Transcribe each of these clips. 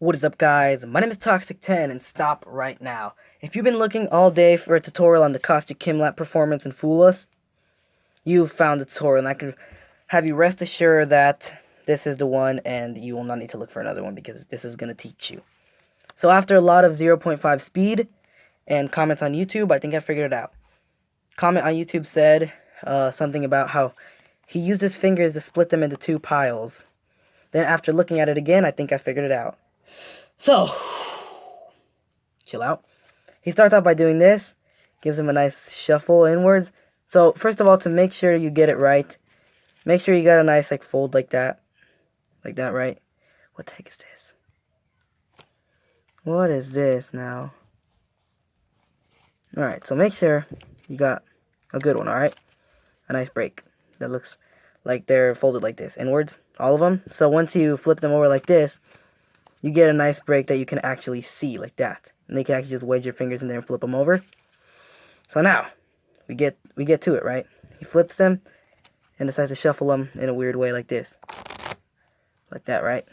What is up, guys? My name is Toxic10 and stop right now. If you've been looking all day for a tutorial on the Kostya Kimlat performance and Fool Us, you've found the tutorial, and I can have you rest assured that this is the one and you will not need to look for another one because this is going to teach you. So after a lot of 0.5 speed and comments on YouTube, I think I figured it out. Comment on YouTube said something about how he used his fingers to split them into two piles. Then after looking at it again, I think I figured it out. So, chill out. He starts off by doing this, gives him a nice shuffle inwards. So, first of all, to make sure you get it right, make sure you got a nice fold like that, right? What the heck is this? What is this now? Alright, so make sure you got a good one, alright? A nice break that looks like they're folded like this, inwards, all of them. So once you flip them over like this, you get a nice break that you can actually see like that. And you can actually just wedge your fingers in there and flip them over. So now, we get to it, right? He flips them and decides to shuffle them in a weird way like this. Like that, right?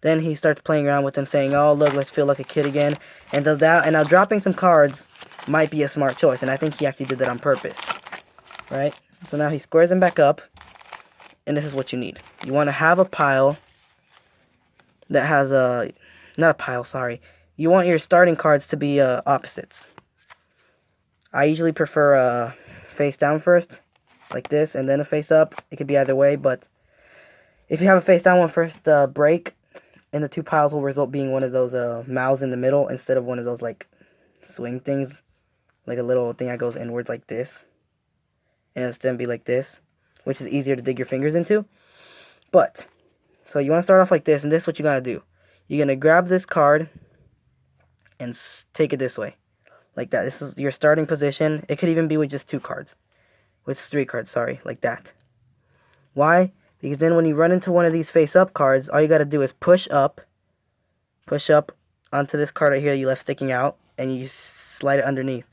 Then he starts playing around with them, saying, oh, look, let's feel like a kid again. And does that. And now dropping some cards might be a smart choice. And I think he actually did that on purpose. Right? So now he squares them back up. And this is what you need. You want to have a pile that has a... Not a pile, sorry. You want your starting cards to be opposites. I usually prefer a face down first, like this, and then a face up. It could be either way, but if you have a face down one first, break in the two piles will result being one of those mouths in the middle instead of one of those swing things, like a little thing that goes inwards like this, and instead be like this, which is easier to dig your fingers into. But so you want to start off like this, and this is what you gotta do. You're gonna grab this card and take it this way, like that. This is your starting position. It could even be with just two cards, with three cards, sorry, like that. Why? Because then when you run into one of these face-up cards, all you got to do is push up onto this card right here you left sticking out, and you slide it underneath.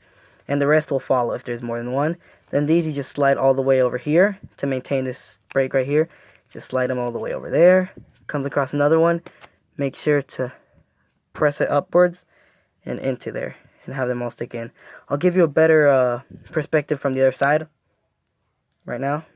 And the rest will follow if there's more than one. Then these you just slide all the way over here to maintain this break right here. Just slide them all the way over there. Comes across another one. Make sure to press it upwards and into there and have them all stick in. I'll give you a better perspective from the other side right now.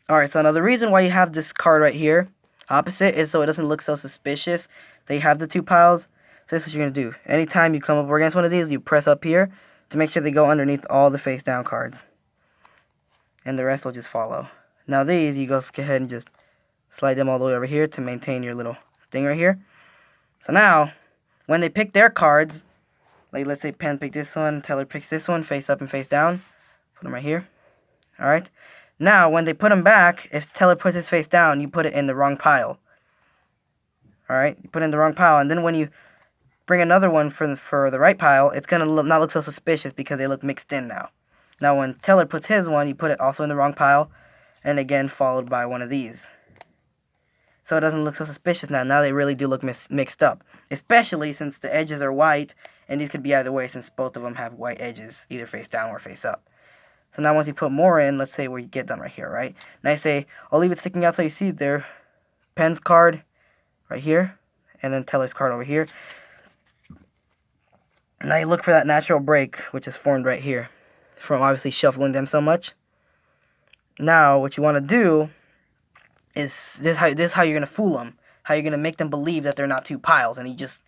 Alright, so now the reason why you have this card right here, opposite, is so it doesn't look so suspicious that you have the two piles. So this is what you're going to do. Anytime you come up against one of these, you press up here to make sure they go underneath all the face down cards. And the rest will just follow. Now these, you go ahead and just slide them all the way over here to maintain your little thing right here. So now, when they pick their cards, like let's say Penn picked this one, Teller picks this one, face up and face down. Put them right here. Alright. Now, when they put them back, if Teller puts his face down, you put it in the wrong pile. Alright? You put it in the wrong pile, and then when you bring another one for the right pile, it's going to not look so suspicious because they look mixed in now. Now, when Teller puts his one, you put it also in the wrong pile, and again followed by one of these. So it doesn't look so suspicious now. Now they really do look mixed up. Especially since the edges are white, and these could be either way since both of them have white edges, either face down or face up. So now once you put more in, let's say where you get done right here, right? And I say, I'll leave it sticking out so you see there. Penn's card right here, and then Teller's card over here. Now you look for that natural break, which is formed right here, from obviously shuffling them so much. Now what you want to do is this is how you're going to fool them. How you're going to make them believe that they're not two piles, and you just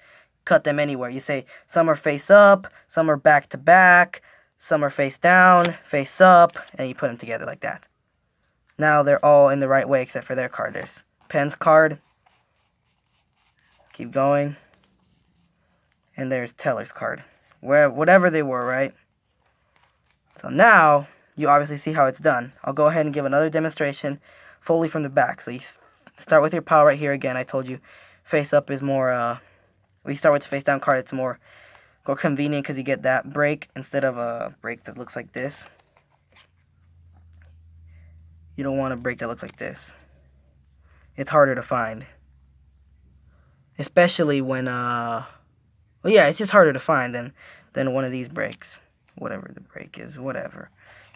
cut them anywhere. You say, some are face up, some are back to back, some are face down, face up, and you put them together like that. Now they're all in the right way except for their card. There's Penn's card. Keep going. And there's Teller's card. Whatever they were, right? So now, you obviously see how it's done. I'll go ahead and give another demonstration fully from the back. So you start with your pile right here again. I told you face up is more, we start with the face down card. It's more convenient because you get that break instead of a break that looks like this. You don't want a break that looks like this. It's harder to find. Especially when, well, yeah, it's just harder to find than one of these breaks. Whatever the break is, whatever.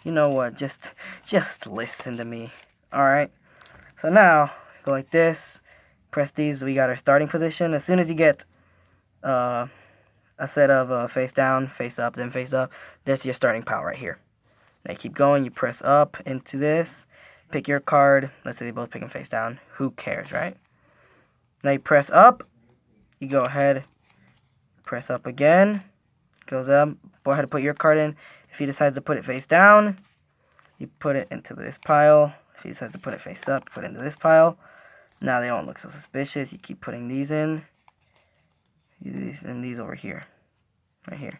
You know what, just listen to me. Alright? So now, go like this, Press these, we got our starting position. As soon as you get a set of face down, face up, then face up, there's your starting pile right here. Now you keep going, you press up into this, pick your card. Let's say they both pick them face down. Who cares, right? Now you press up, you go ahead, press up again, goes up, go ahead and put your card in. If he decides to put it face down, you put it into this pile. If he decides to put it face up, put it into this pile. Now they don't look so suspicious. You keep putting these in. These and these over here. Right here.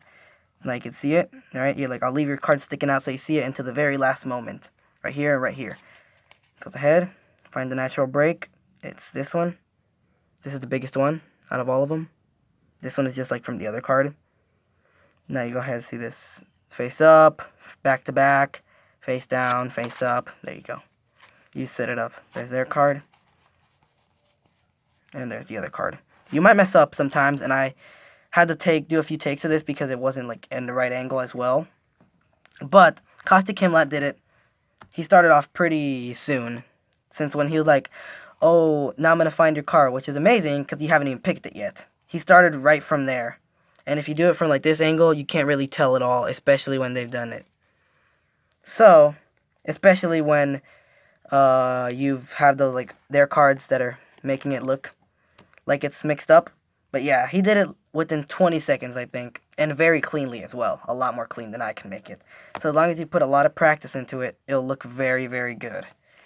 So now you can see it. Alright, you're like, I'll leave your card sticking out so you see it until the very last moment. Right here and right here. Goes ahead. Find the natural break. It's this one. This is the biggest one out of all of them. This one is just like from the other card. Now you go ahead and see this. Face up, back to back, face down, face up. There you go. You set it up. There's their card. And there's the other card. You might mess up sometimes, and I had to do a few takes of this because it wasn't like in the right angle as well. But Kostya Kimlat did it. He started off pretty soon, since when he was like, oh, now I'm going to find your card, which is amazing because you haven't even picked it yet. He started right from there. And if you do it from like this angle, you can't really tell at all, especially when they've done it. So, especially when you've had those like their cards that are making it look like it's mixed up. But yeah, he did it within 20 seconds, I think. And very cleanly as well. A lot more clean than I can make it. So as long as you put a lot of practice into it, it'll look very, very good.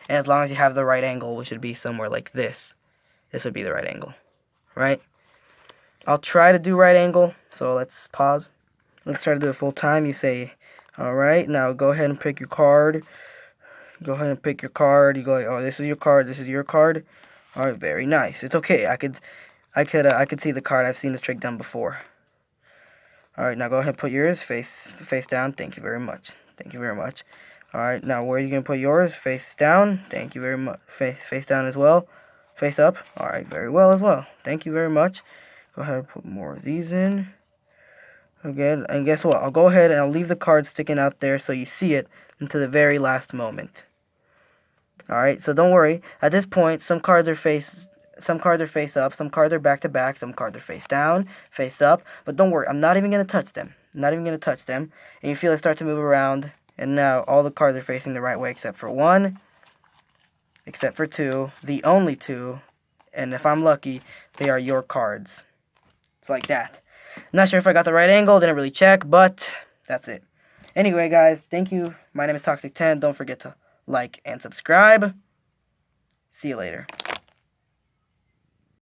And as long as you have the right angle, which would be somewhere like this. This would be the right angle. Right? I'll try to do right angle. So let's pause. Let's try to do it full time. You say, alright, now go ahead and pick your card. Go ahead and pick your card. You go like, oh, this is your card, this is your card. Alright, very nice. It's okay. I could see the card. I've seen this trick done before. Alright, now go ahead and put yours face down. Thank you very much. Thank you very much. Alright, now where are you going to put yours? Face down. Thank you very much. Face down as well. Face up. Alright, very well as well. Thank you very much. Go ahead and put more of these in. Again, and guess what? I'll go ahead and I'll leave the card sticking out there so you see it until the very last moment. Alright, so don't worry. At this point, some cards are face up, some cards are back to back, some cards are face down, face up. But don't worry, I'm not even going to touch them. I'm not even going to touch them. And you feel it start to move around. And now all the cards are facing the right way except for one, except for two, the only two. And if I'm lucky, they are your cards. It's like that. I'm not sure if I got the right angle, didn't really check, but that's it. Anyway, guys, thank you. My name is Toxic10. Don't forget to like and subscribe. See you later.